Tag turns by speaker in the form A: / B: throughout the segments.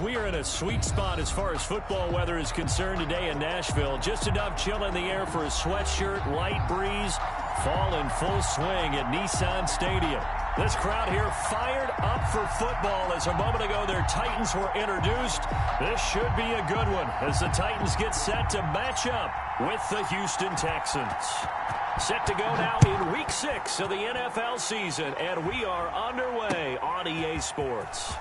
A: we are in a sweet spot as far as football weather is concerned today in Nashville. Just enough chill in the air for a sweatshirt, light breeze, fall in full swing at Nissan Stadium. This crowd here fired up for football as a moment ago their Titans were introduced. This should be a good one as the Titans get set to match up with the Houston Texans. Set to go now in Week 6 of the NFL season, and we are underway on EA Sports.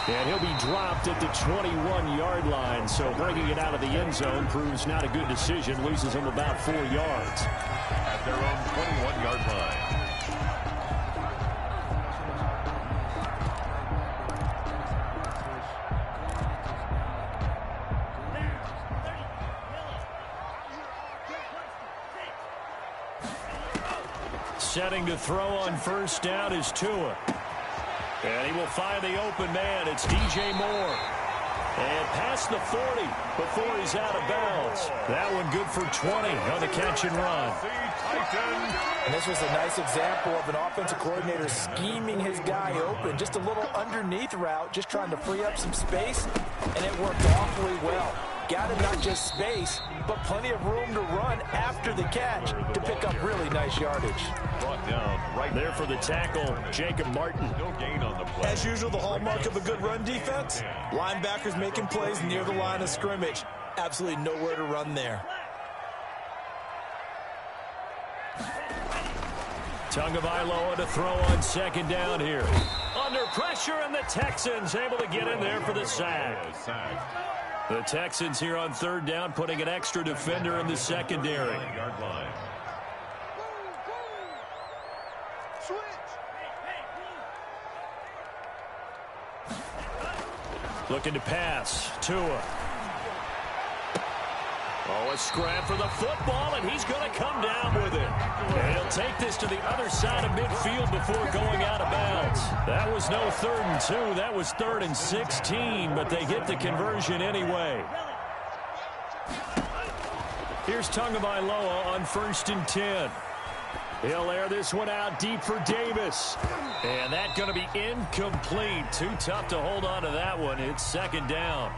A: And he'll be dropped at the 21-yard line, so bringing it out of the end zone proves not a good decision, loses him about 4 yards.
B: At their own 21-yard line.
A: Setting to throw on first down is Tua. And he will find the open man. It's DJ Moore. And past the 40 before he's out of bounds. That one good for 20 on the catch and run.
C: And this was a nice example of an offensive coordinator scheming his guy open. Just a little underneath route, just trying to free up some space, and it worked awfully well. Got him not just space, but plenty of room to run after the catch to pick up really nice yardage.
B: Brought down right
A: there for the tackle, Jacob Martin.
B: No gain on the play.
D: As usual, the hallmark of a good run defense, linebackers making plays near the line of scrimmage. Absolutely nowhere to run there.
A: Tagovailoa to throw on second down here. Under pressure, and the Texans able to get in there for the sack. The Texans here on third down, putting an extra defender in the secondary.
B: Yard line.
A: Looking to pass. Tua. Oh, a scrap for the football, and he's going to come down with it. And he'll take this to the other side of midfield before going out of bounds. That was no 3rd and 2. That was 3rd and 16, but they get the conversion anyway. Here's Tagovailoa on 1st and 10. He'll air this one out deep for Davis. And that's going to be incomplete. Too tough to hold on to that one. It's second down.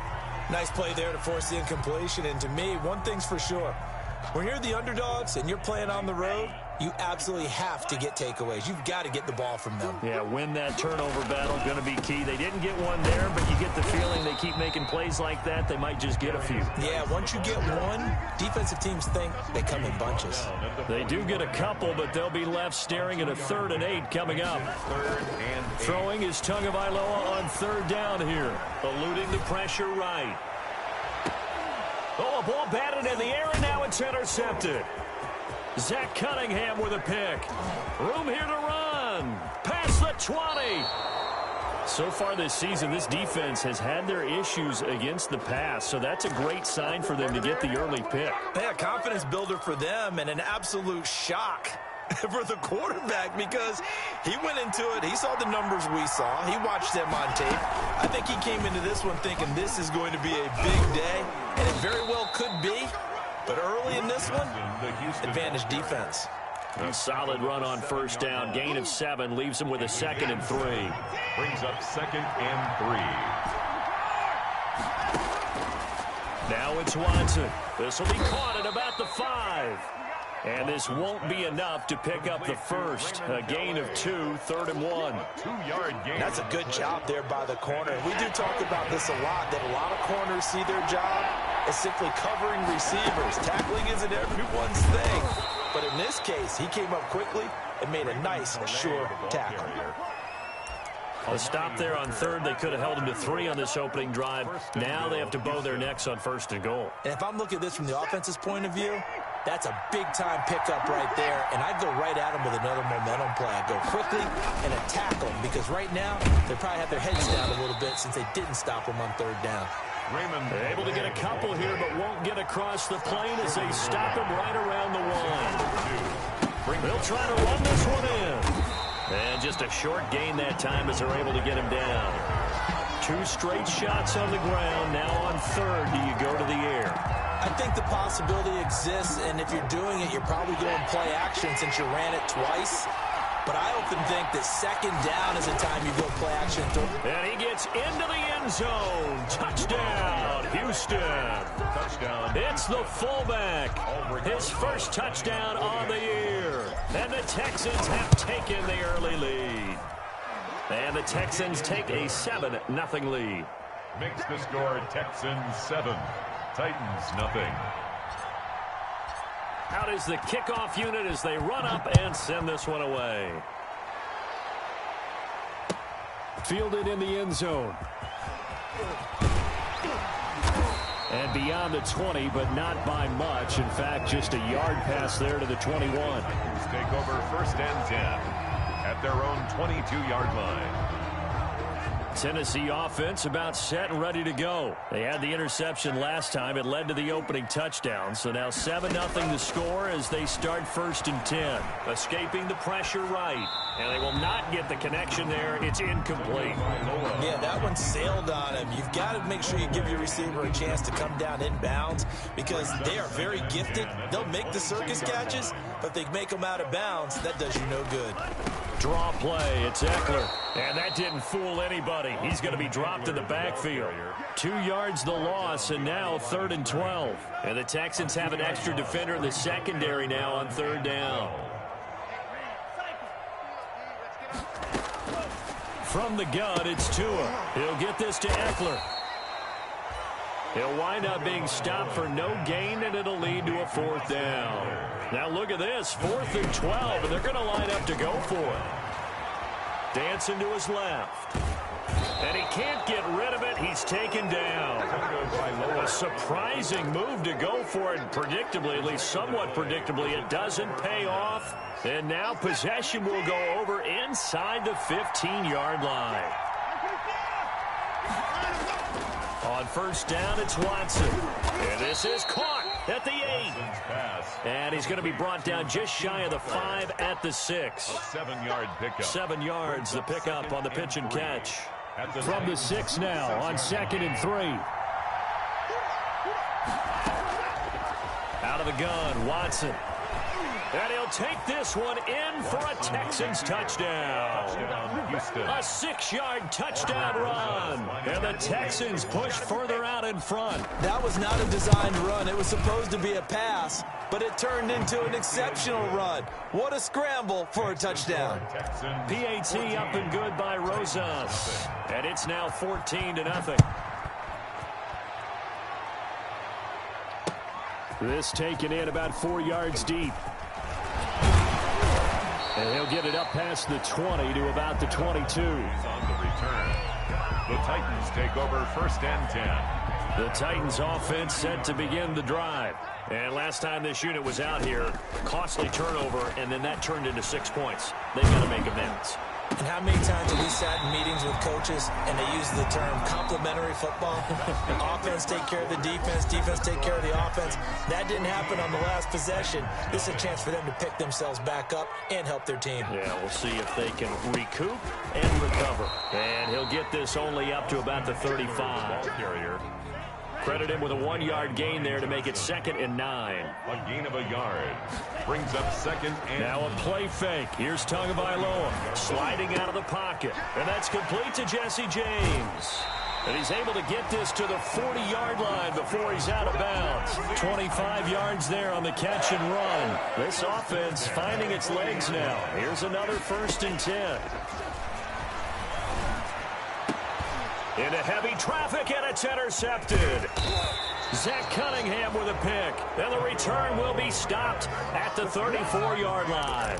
D: Nice play there to force the incompletion. And to me, one thing's for sure. When you're the underdogs and you're playing on the road, you absolutely have to get takeaways. You've got to get the ball from them.
A: Yeah, win that turnover battle, going to be key. They didn't get one there, but you get the feeling they keep making plays like that, they might just get a few.
D: Yeah, once you get one, defensive teams think they come in bunches.
A: They do get a couple, but they'll be left staring at a 3rd and 8 coming up. Throwing is Tagovailoa on 3rd down here, eluding the pressure right. Oh, a ball batted in the air, and now it's intercepted. Zach Cunningham with a pick. Room here to run. Past the 20. So far this season, this defense has had their issues against the pass, so that's a great sign for them to get the early pick.
D: Yeah, confidence builder for them and an absolute shock for the quarterback because he went into it. He saw the numbers we saw. He watched them on tape. I think he came into this one thinking this is going to be a big day, and it very well could be. But early in this one, advantage defense.
A: A solid run on first down. Gain of 7 leaves him with a 2nd and 3.
B: Brings up 2nd and 3.
A: Now it's Watson. This will be caught at about the 5. And this won't be enough to pick up the first. A gain of 2, 3rd and 1.
B: 2-yard gain.
D: That's a good job there by the corner. We do talk about this a lot, that a lot of corners see their job as simply covering receivers. Tackling isn't everyone's thing. But in this case, he came up quickly and made a nice, sure tackle.
A: A stop there on 3rd. They could have held him to 3 on this opening drive. Now they have to bow their necks on 1st and goal.
D: And if I'm looking at this from the offense's point of view, that's a big-time pickup right there, and I'd go right at him with another momentum play. I'd go quickly and attack them because right now they probably have their heads down a little bit since they didn't stop them on 3rd down.
B: Raymond
A: able to get a couple here, but won't get across the plane as they stop him right around the 1. They'll try to run this one in. And just a short gain that time as they're able to get him down. 2 straight shots on the ground. Now on 3rd, do you go to the air?
D: I think the possibility exists, and if you're doing it, you're probably going play action since you ran it twice.
C: but I often think that second down is the time you go play action.
A: And he gets into the end zone. Touchdown, Houston.
B: Touchdown.
A: It's the fullback. His first touchdown on the year. And the Texans have taken the early lead. And the Texans take a 7-0 lead.
B: Makes the score Texans 7, Titans nothing.
A: Out is the kickoff unit as they run up and send this one away. Fielded in the end zone. And beyond the 20, but not by much. In fact, just a yard pass there to the 21.
B: Titans take over 1st and 10 at their own 22-yard line.
A: Tennessee offense about set and ready to go. They had the interception last time. It led to the opening touchdown. So now 7-0 the score as they start 1st and 10. Escaping the pressure right. And they will not get the connection there. It's incomplete.
C: Yeah, that one sailed on him. You've got to make sure you give your receiver a chance to come down inbounds because they are very gifted. They'll make the circus catches, but if they make them out of bounds, that does you no good.
A: Draw play. It's Eckler. And that didn't fool anybody. He's going to be dropped in the backfield. 2 yards the loss, and now 3rd and 12. And the Texans have an extra defender in the secondary now on 3rd down. From the gun, it's Tua. He'll get this to Eckler. He'll wind up being stopped for no gain, and it'll lead to a 4th down. Now look at this, 4th and 12, and they're going to line up to go for it. Dancing to his left. And he can't get rid of it. He's taken down. A surprising move to go for it. Predictably, at least somewhat predictably, it doesn't pay off. And now possession will go over inside the 15-yard line. On 1st down, it's Watson. And this is caught at the 8. And he's going to be brought down just shy of the 5 at the 6.
B: 7-yard pickup.
A: 7 yards, the pickup on the pitch and catch. From the 6 now on 2nd and 3. Out of the gun, Watson. And he'll take this one in for a Texans touchdown. A 6-yard touchdown run. And the Texans push further out in front.
C: That was not a designed run. It was supposed to be a pass, but it turned into an exceptional run. What a scramble for a touchdown.
A: PAT up and good by Rosas. And it's now 14-0. This taken in about 4 yards deep. And he'll get it up past the 20 to about the 22.
B: On the return, the Titans take over 1st and 10.
A: The Titans offense set to begin the drive. And last time this unit was out here, costly turnover, and then that turned into 6 points. They've got to make amends.
C: And how many times have we sat in meetings with coaches and they use the term complementary football? Offense take care of the defense, defense take care of the offense. That didn't happen on the last possession. This is a chance for them to pick themselves back up and help their team.
A: Yeah, we'll see if they can recoup and recover. And he'll get this only up to about the 35.
B: Ball carrier.
A: Credit him with a 1-yard gain there to make it 2nd and 9.
B: A gain of a yard. Brings up 2nd and...
A: Now a play fake. Here's Tagovailoa sliding out of the pocket. And that's complete to Jesse James. And he's able to get this to the 40-yard line before he's out of bounds. 25 yards there on the catch and run. This offense finding its legs now. Here's another 1st and 10. Into heavy traffic, and it's intercepted. Zach Cunningham with a pick. And the return will be stopped at the 34-yard line.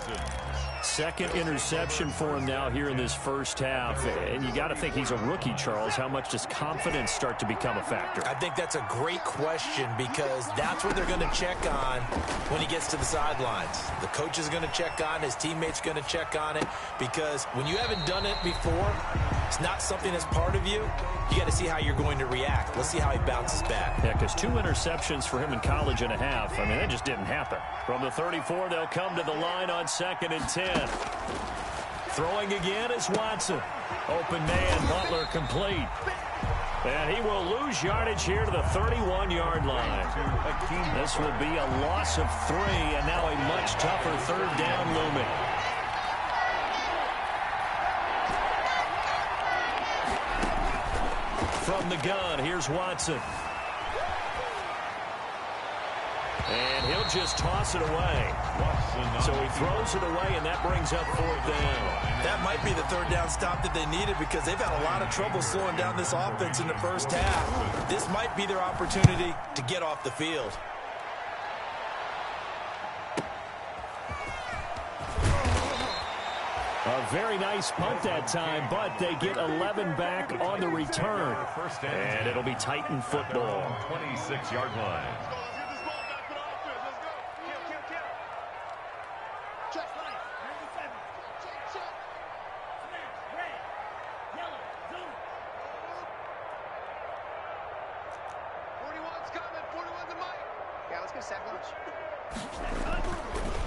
A: 2nd interception for him now here in this first half. And you got to think he's a rookie, Charles. How much does confidence start to become a factor?
C: I think that's a great question because that's what they're going to check on when he gets to the sidelines. The coach is going to check on, his teammates going to check on it because when you haven't done it before, it's not something that's part of you. You got to see how you're going to react. Let's see how he bounces back.
A: Yeah, because 2 interceptions for him in college and a half. I mean, that just didn't happen. From the 34, they'll come to the line on 2nd and 10. Throwing again is Watson. Open man, Butler complete. And he will lose yardage here to the 31-yard line. This will be a loss of 3, and now a much tougher 3rd down looming. from the gun. Here's Watson. And he'll just toss it away. So he throws it away, and that brings up 4th down.
D: That might be the 3rd down stop that they needed because they've had a lot of trouble slowing down this offense in the first half. This might be their opportunity to get off the field.
A: A very nice punt that time, but they get 11 back on the return. And it'll be Titan football.
B: 26-yard line.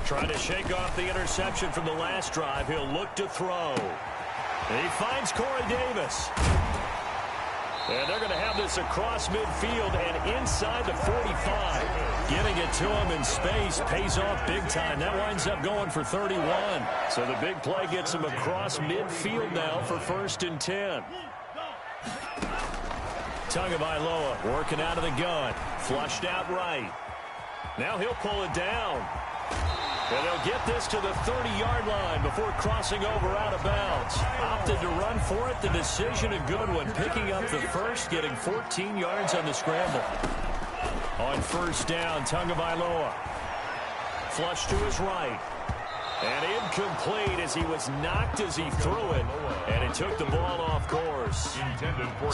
A: Trying to shake off the interception from the last drive. He'll look to throw. He finds Corey Davis. And they're going to have this across midfield and inside the 45. Getting it to him in space pays off big time. That winds up going for 31. So the big play gets him across midfield now for 1st and 10. Tagovailoa working out of the gun. Flushed out right. Now he'll pull it down. And they'll get this to the 30-yard line before crossing over out of bounds. Opted to run for it. The decision a good one. Picking up the first, getting 14 yards on the scramble. On 1st down, Tagovailoa. Flush to his right. And incomplete as he was knocked as he threw it. And it took the ball off course.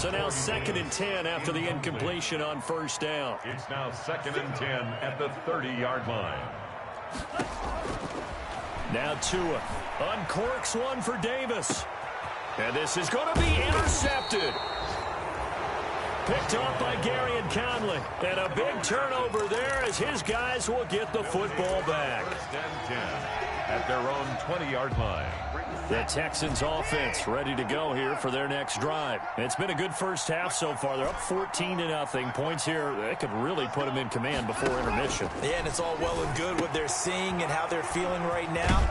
A: So now 2nd and 10 after the incompletion on 1st down.
B: It's now 2nd and 10 at the 30-yard line.
A: Now Tua uncorks one for Davis. And this is going to be intercepted. Picked off by Gary and Conley. And a big turnover there as his guys will get the football back.
B: 1st and 10 at their own 20-yard line.
A: The Texans offense ready to go here for their next drive. It's been a good first half so far. They're up 14-0. Points here, they could really put them in command before intermission.
D: Yeah, and it's all well and good what they're seeing and how they're feeling right now.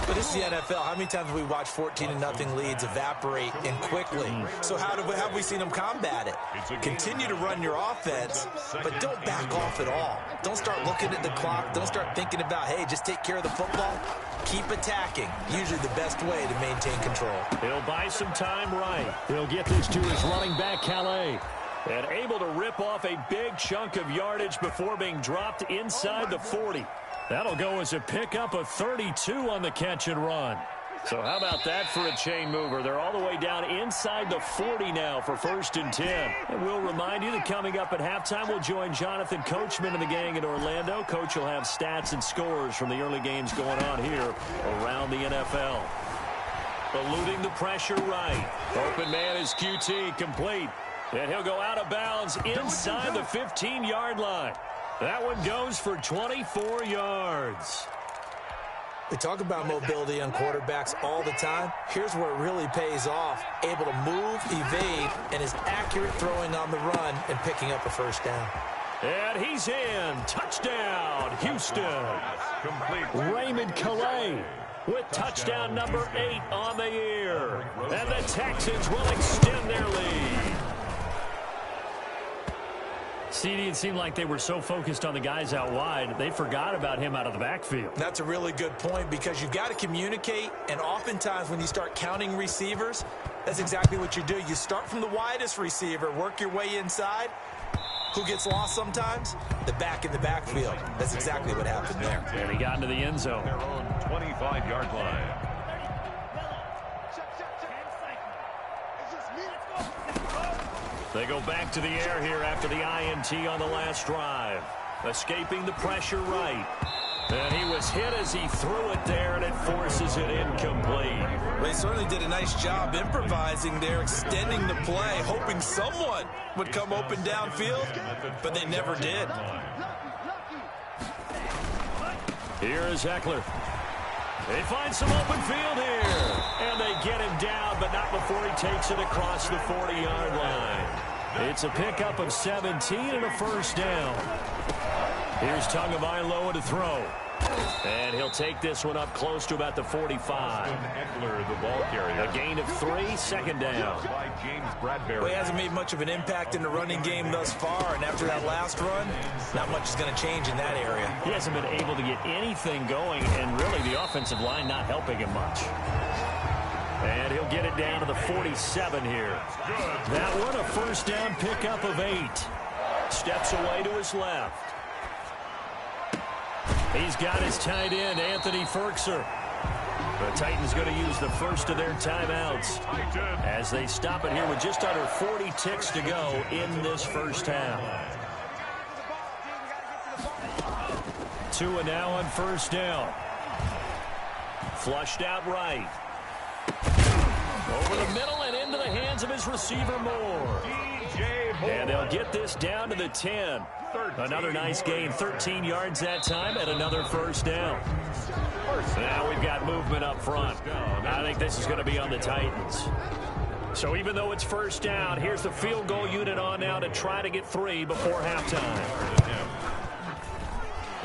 D: But this is the NFL. How many times have we watched 14-0 leads evaporate and quickly? So how have we seen them combat it? Continue to run your offense, but don't back off at all. Don't start looking at the clock. Don't start thinking about, hey, just take care of the football. Keep attacking. Usually the best way to maintain control.
A: He'll buy some time right. He'll get this to his running back, Calais. And able to rip off a big chunk of yardage before being dropped inside the 40. That'll go as a pickup of 32 on the catch and run. So how about that for a chain mover? They're all the way down inside the 40 now for 1st and 10. And we'll remind you that coming up at halftime, we'll join Jonathan Coachman and the gang in Orlando. Coach will have stats and scores from the early games going on here around the NFL. Eluding the pressure right. Open man is QT, complete. And he'll go out of bounds inside the 15-yard line. That one goes for 24 yards.
D: We talk about mobility on quarterbacks all the time. Here's where it really pays off. Able to move, evade, and is accurate throwing on the run and picking up a 1st down.
A: And he's in. Touchdown, Houston. Raymond Calais with touchdown number 8 on the year. And the Texans will extend their lead. CD, it seemed like they were so focused on the guys out wide, they forgot about him out of the backfield.
D: That's a really good point because you've got to communicate, and oftentimes when you start counting receivers, that's exactly what you do. You start from the widest receiver, work your way inside. Who gets lost sometimes? The back in the backfield. That's exactly what happened there.
A: And he got into the end zone.
B: Their own 25-yard line.
A: They go back to the air here after the INT on the last drive. Escaping the pressure right. And he was hit as he threw it there, and it forces it incomplete.
D: They certainly did a nice job improvising there, extending the play, hoping someone would come open downfield, but they never did.
A: Here is Eckler. They find some open field here. And they get him down, but not before he takes it across the 40-yard line. It's a pickup of 17 and a 1st down. Here's Tagovailoa to throw. And he'll take this one up close to about the 45.
B: Eckler, the ball carrier.
A: A gain of 3, second down.
B: By James Bradbury.
D: Well, he hasn't made much of an impact in the running game thus far, and after that last run, not much is going to change in that area.
A: He hasn't been able to get anything going, and really the offensive line not helping him much. And he'll get it down to the 47 here. That one, a first down pickup of 8. Steps away to his left. He's got his tight end, Anthony Ferkser. The Titans going to use the first of their timeouts as they stop it here with just under 40 ticks to go in this first half. 2 and now on first down. Flushed out right. Over the middle and into the hands of his receiver, Moore. And they'll get this down to the 10. Another nice gain, 13 yards that time, and another first down. Now we've got movement up front. I think this is going to be on the Titans. So even though it's first down, here's the field goal unit on now to try to get 3 before halftime.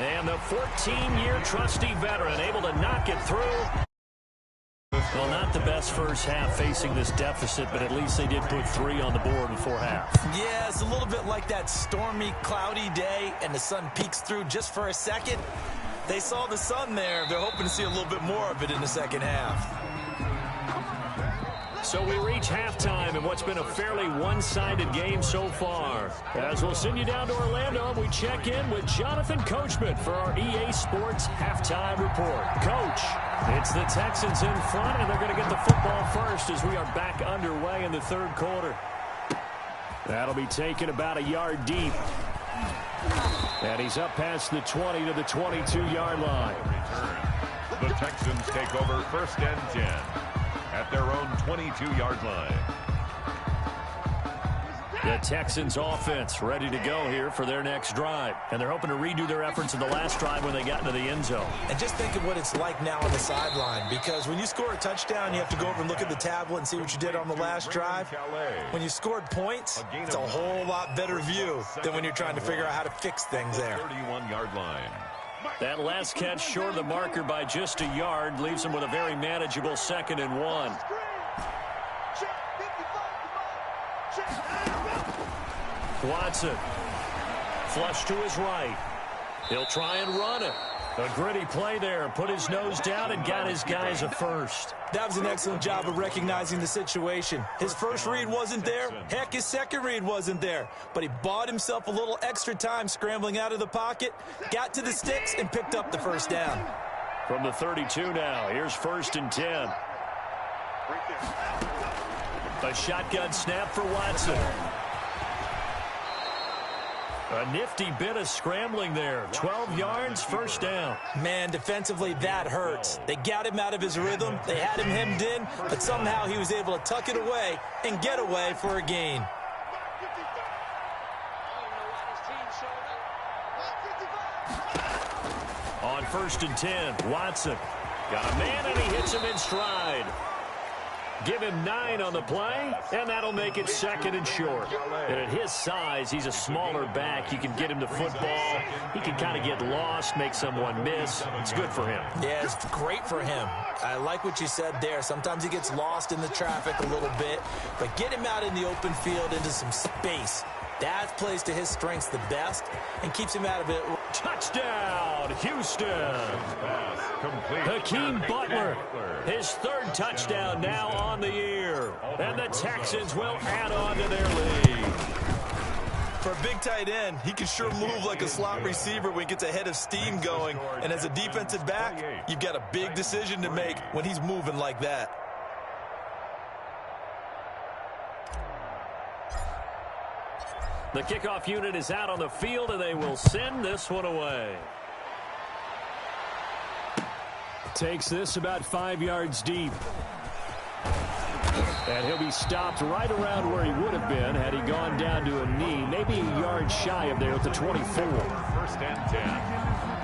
A: And the 14-year trusty veteran able to knock it through. Well, not the best first half facing this deficit, but at least they did put 3 on the board before half.
D: Yeah, it's a little bit like that stormy, cloudy day, and the sun peeks through just for a second. They saw the sun there. They're hoping to see a little bit more of it in the second half.
A: So we reach halftime in what's been a fairly one-sided game so far. As we'll send you down to Orlando, we check in with Jonathan Coachman for our EA Sports Halftime Report. Coach, it's the Texans in front, and they're going to get the football first as we are back underway in the third quarter. That'll be taken about a yard deep. And he's up past the 20 to the 22-yard line.
B: The Texans take over first and 10. At their own 22-yard line.
A: The Texans offense ready to go here for their next drive. And they're hoping to redo their efforts in the last drive when they got into the end zone.
D: And just think of what it's like now on the sideline, because when you score a touchdown, you have to go over and look at the tablet and see what you did on the last drive. When you scored points, it's a whole lot better view than when you're trying to figure out how to fix things there.
B: 31-yard line.
A: That last catch short of the marker by just a yard leaves him with a very manageable 2nd and 1. Watson. Flush to his right. He'll try and run it. A gritty play there. Put his nose down and got his guys a first.
D: That was an excellent job of recognizing the situation. His first read wasn't there. Heck, his second read wasn't there. But he bought himself a little extra time scrambling out of the pocket, got to the sticks, and picked up the first down.
A: From the 32 now, here's 1st and 10. A shotgun snap for Watson. A nifty bit of scrambling there. 12 yards, first down.
D: Man, defensively, that hurts. They got him out of his rhythm. They had him hemmed in, but somehow he was able to tuck it away and get away for a gain.
A: On 1st and 10, Watson. Got a man, and he hits him in stride. Give him 9 on the play, and that'll make it 2nd and short. And at his size, he's a smaller back. You can get him the football. He can kind of get lost, make someone miss. It's good for him.
D: Yeah, it's great for him. I like what you said there. Sometimes he gets lost in the traffic a little bit, but get him out in the open field into some space. That plays to his strengths the best and keeps him out of it.
A: Touchdown, Houston. Hakeem Butler, his 3rd touchdown now on the year. And the Texans will add on to their lead.
D: For a big tight end, he can sure move like a slot receiver when he gets a head of steam going. And as a defensive back, you've got a big decision to make when he's moving like that.
A: The kickoff unit is out on the field, and they will send this one away. Takes this about 5 yards deep. And he'll be stopped right around where he would have been had he gone down to a knee, maybe a yard shy of there at the 24.
B: 1st and 10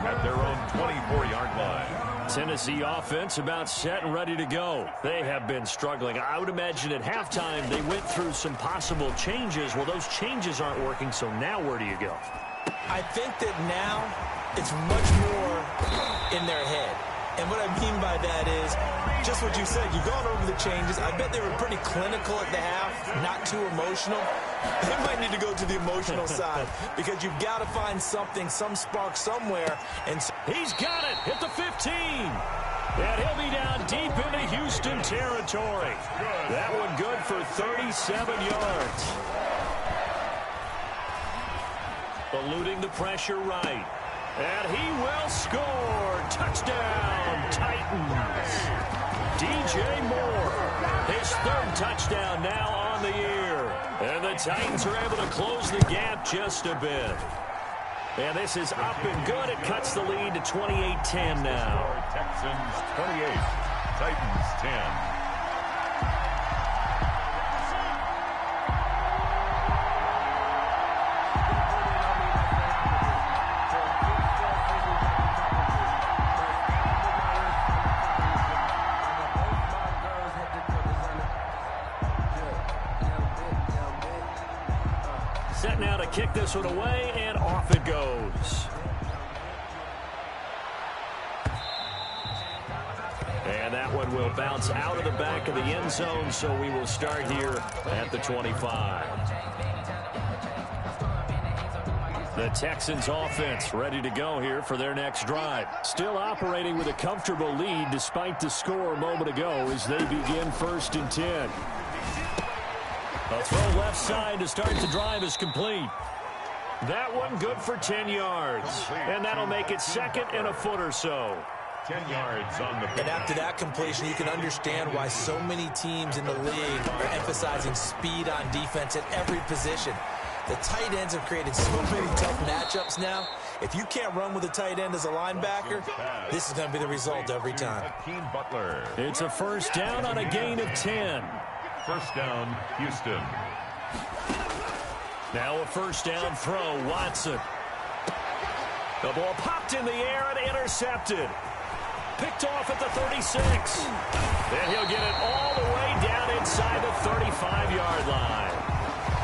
B: at their own 24-yard line.
A: Tennessee offense about set and ready to go. They have been struggling. I would imagine at halftime they went through some possible changes. Well, those changes aren't working, so now where do you go?
C: I think that now it's much more in their head. And what I mean by that is just what you said. You've gone over the changes. I bet they were pretty clinical at the half, not too emotional. They might need to go to the emotional side because you've got to find something, some spark somewhere. And
A: he's got it at the 15. And he'll be down deep into Houston territory. That one good for 37 yards. Eluding the pressure right. And he will score. Touchdown, Titans. DJ Moore, his third touchdown now on the year. And the Titans are able to close the gap just a bit. And this is up and good. It cuts the lead to 28-10 now.
B: Texans 28, Titans 10.
A: Set now to kick this one away, and off it goes. And that one will bounce out of the back of the end zone, so we will start here at the 25. The Texans offense ready to go here for their next drive. Still operating with a comfortable lead despite the score a moment ago as they begin 1st and 10. A throw left side to start the drive is complete. That one good for 10 yards. And that'll make it 2nd and a foot or so.
B: 10 yards on the.
C: And after that completion, you can understand why so many teams in the league are emphasizing speed on defense at every position. The tight ends have created so many tough matchups now. If you can't run with a tight end as a linebacker, this is going to be the result every time.
A: It's a first down on a gain of 10.
B: First down, Houston.
A: Now a first down throw, Watson. The ball popped in the air and intercepted. Picked off at the 36. Then he'll get it all the way down inside the 35-yard line.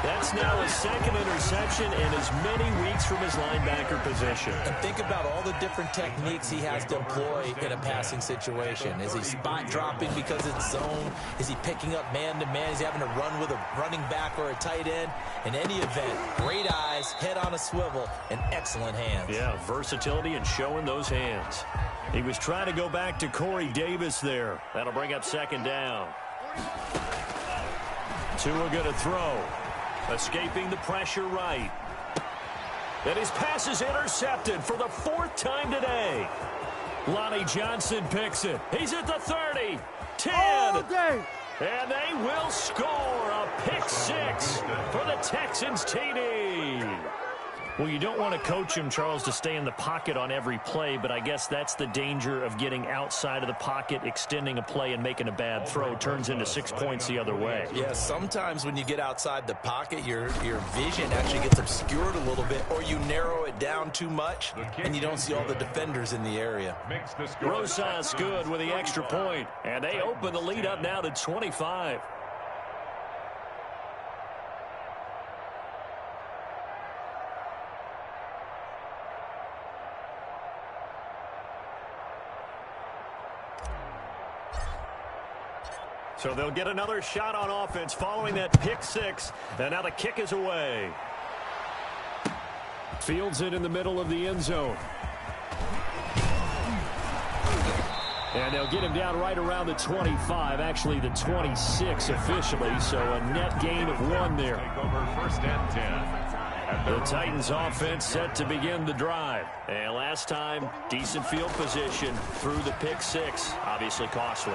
A: That's now his 2nd interception in as many weeks from his linebacker position.
C: And think about all the different techniques he has to employ in a passing situation. Is he spot dropping because it's zone? Is he picking up man-to-man? Is he having to run with a running back or a tight end? In any event, great eyes, head on a swivel, and excellent hands.
A: Yeah, versatility and showing those hands. He was trying to go back to Corey Davis there. That'll bring up 2nd down. Tua going to throw. Escaping the pressure right. And his pass is intercepted for the 4th time today. Lonnie Johnson picks it. He's at the 30. 10. And they will score a pick 6 for the Texans TD. Well, you don't want to coach him, Charles, to stay in the pocket on every play, but I guess that's the danger of getting outside of the pocket, extending a play, and making a bad throw. Turns into 6 points the other way.
C: Yeah, sometimes when you get outside the pocket, your vision actually gets obscured a little bit, or you narrow it down too much, and you don't see all the defenders in the area.
A: Rosas good with the extra point, and they open the lead up now to 25. So they'll get another shot on offense following that pick 6. And now the kick is away. Fields it in the middle of the end zone. And they'll get him down right around the 25, actually the 26 officially, so a net gain of 1 there.
B: First and 10.
A: The Titans offense set to begin the drive. And last time, decent field position through the pick 6, obviously costly.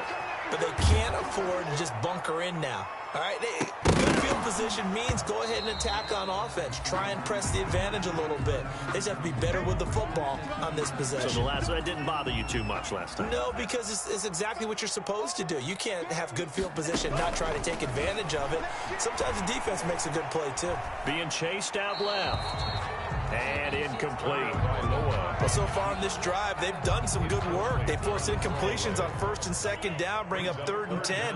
C: But they can't afford to just bunker in now. All right, good field position means go ahead and attack on offense. Try and press the advantage a little bit. They just have to be better with the football on this possession.
A: So that didn't bother you too much last time?
C: No, because it's exactly what you're supposed to do. You can't have good field position and not try to take advantage of it. Sometimes the defense makes a good play, too.
A: Being chased out left. And incomplete.
C: Well, so far in this drive, they've done some good work. They force incompletions on 1st and 2nd down, bring up 3rd and 10.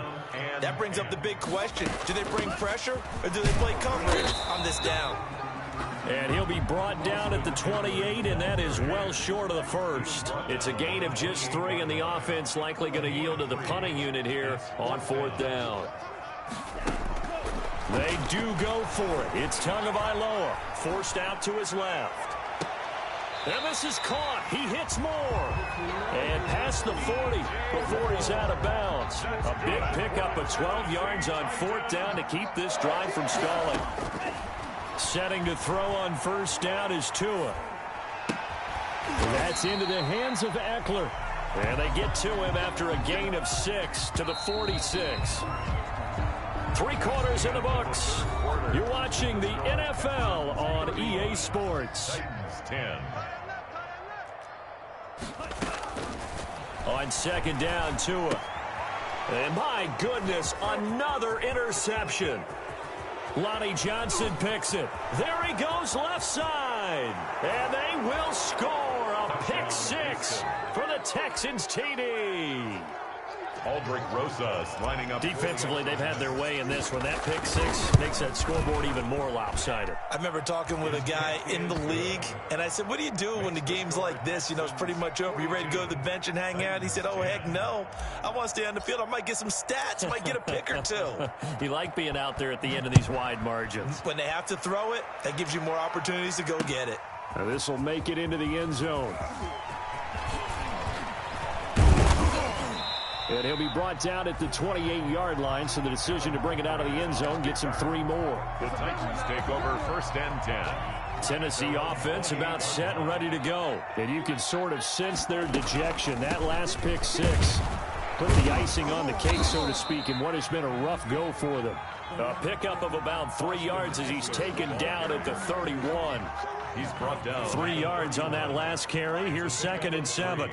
C: That brings up the big question. Do they bring pressure or do they play coverage on this down?
A: And he'll be brought down at the 28, and that is well short of the first. It's a gain of just 3, and the offense likely going to yield to the punting unit here on 4th down. They do go for it. It's Tagovailoa, forced out to his left. And this is caught. He hits more. And past the 40 before he's out of bounds. A big pickup of 12 yards on 4th down to keep this drive from stalling. Setting to throw on 1st down is Tua. That's into the hands of Eckler. And they get to him after a gain of 6 to the 46. 3 quarters in the books. You're watching the NFL on EA Sports.
B: Titans 10.
A: On 2nd down, Tua. And my goodness, another interception. Lonnie Johnson picks it. There he goes left side. And they will score a pick 6 for the Texans TD.
B: Aldrich Rosas lining up.
A: Defensively, they've had their way in this one. That pick 6 makes that scoreboard even more lopsided.
D: I remember talking with a guy in the league, and I said, what do you do when the game's like this? You know, it's pretty much over. You ready to go to the bench and hang out? He said, oh, heck no. I want to stay on the field. I might get some stats. I might get a pick or 2.
A: You like being out there at the end of these wide margins.
D: When they have to throw it, that gives you more opportunities to go get it.
A: Now this will make it into the end zone. And he'll be brought down at the 28-yard line, so the decision to bring it out of the end zone gets him 3 more.
B: The Titans take over 1st and 10.
A: Tennessee offense about set and ready to go. And you can sort of sense their dejection. That last pick 6 put the icing on the cake, so to speak, in what has been a rough go for them. A pickup of about 3 yards as he's taken down at the 31.
B: He's brought down.
A: 3 yards on that last carry. Here's 2nd and 7.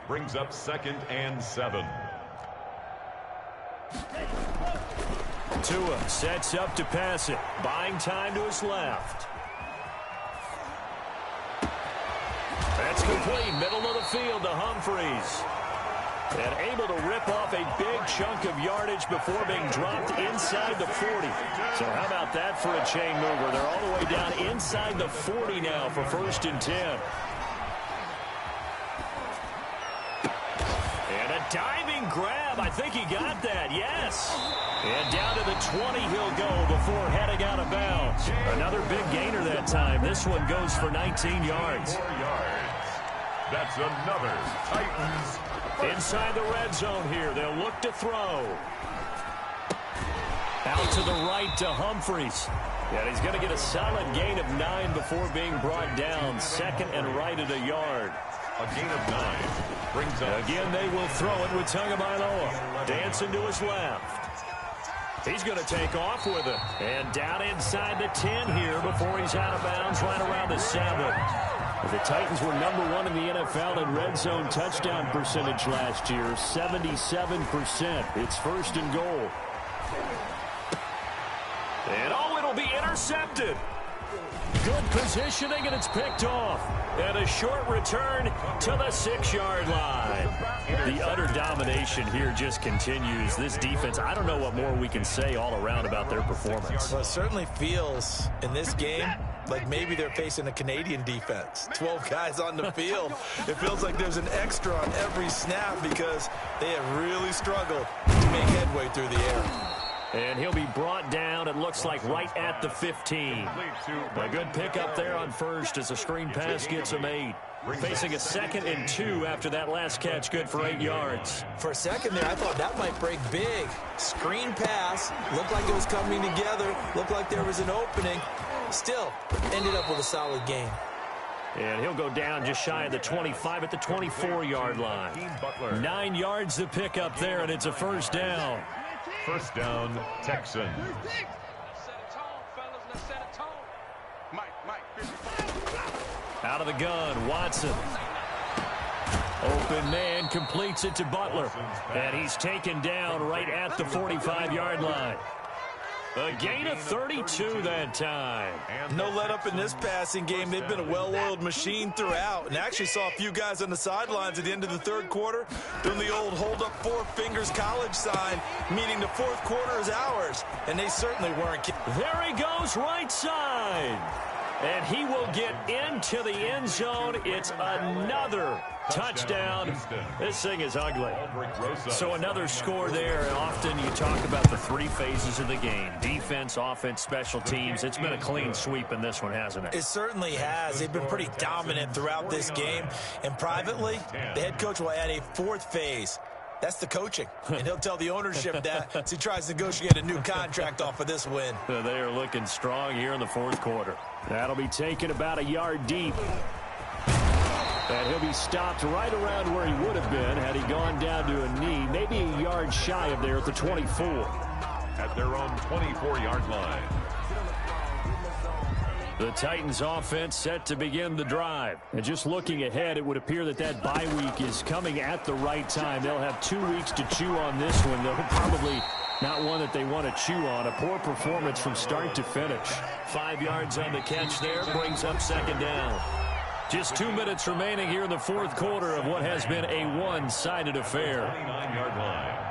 B: Brings up 2nd and 7.
A: Tua sets up to pass it. Buying time to his left. That's complete. Middle of the field to Humphries. And able to rip off a big chunk of yardage before being dropped inside the 40. So how about that for a chain mover? They're all the way down inside the 40 now for 1st and 10. And a diving grab. I think he got that. Yes. And down to the 20 he'll go before heading out of bounds. Another big gainer that time. This one goes for 19 yards.
B: 4 yards. That's another Titans.
A: Inside the red zone here. They'll look to throw. Out to the right to Humphries. And he's going to get a solid gain of 9 before being brought down. 2nd and right at a yard.
B: A gain of 9. Brings up.
A: Again, they will throw it with Tagovailoa. Dancing to his left. He's going to take off with it. And down inside the 10 here before he's out of bounds right around the 7. The Titans were #1 in the NFL in red zone touchdown percentage last year, 77%. It's 1st and goal. And oh, it'll be intercepted. Good positioning, and it's picked off. And a short return to the 6-yard line. The utter domination here just continues. This defense, I don't know what more we can say all around about their performance.
D: Well, it certainly feels in this game like maybe they're facing a Canadian defense. 12 guys on the field. It feels like there's an extra on every snap because they have really struggled to make headway through the air.
A: And he'll be brought down, it looks like, right at the 15. A good pickup there on 1st as a screen pass gets him 8. Facing a 2nd and 2 after that last catch, good for 8 yards.
D: For a second there, I thought that might break big. Screen pass, looked like it was coming together, looked like there was an opening. Still, ended up with a solid gain.
A: And he'll go down just shy of the 25 at the 24-yard line. 9 yards to pick up there, and it's a 1st down.
B: 1st down, Texans.
A: Out of the gun, Watson. Open man completes it to Butler. And he's taken down right at the 45-yard line. A gain of 32 that time.
D: No let up in this passing game. They've been a well-oiled machine throughout. And actually saw a few guys on the sidelines at the end of the 3rd quarter doing the old hold up 4 fingers college sign, meaning the 4th quarter is ours. And they certainly weren't.
A: There he goes right side. And he will get into the end zone. It's another touchdown. This thing is ugly. So another score there. And often you talk about the three phases of the game: defense, offense, special teams. It's been a clean sweep in this one, hasn't it?
D: It certainly has. They've been pretty dominant throughout this game. And privately, the head coach will add a fourth phase. That's the coaching. And he'll tell the ownership that as he tries to negotiate a new contract off of this win.
A: They are looking strong here in the fourth quarter. That'll be taken about a yard deep. And he'll be stopped right around where he would have been had he gone down to a knee, maybe a yard shy of there at the 24.
B: At their own 24-yard line.
A: The Titans offense set to begin the drive. And just looking ahead, it would appear that that bye week is coming at the right time. They'll have 2 weeks to chew on this one, though probably not one that they want to chew on. A poor performance from start to finish. 5 yards on the catch there, brings up second down. Just 2 minutes remaining here in the fourth quarter of what has been a one-sided affair.
B: 29-yard line.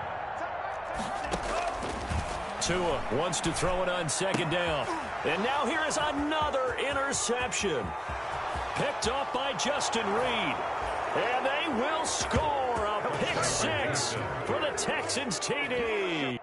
A: Tua wants to throw it on second down. And now here is another interception. Picked off by Justin Reed. And they will score a pick six for the Texans TD.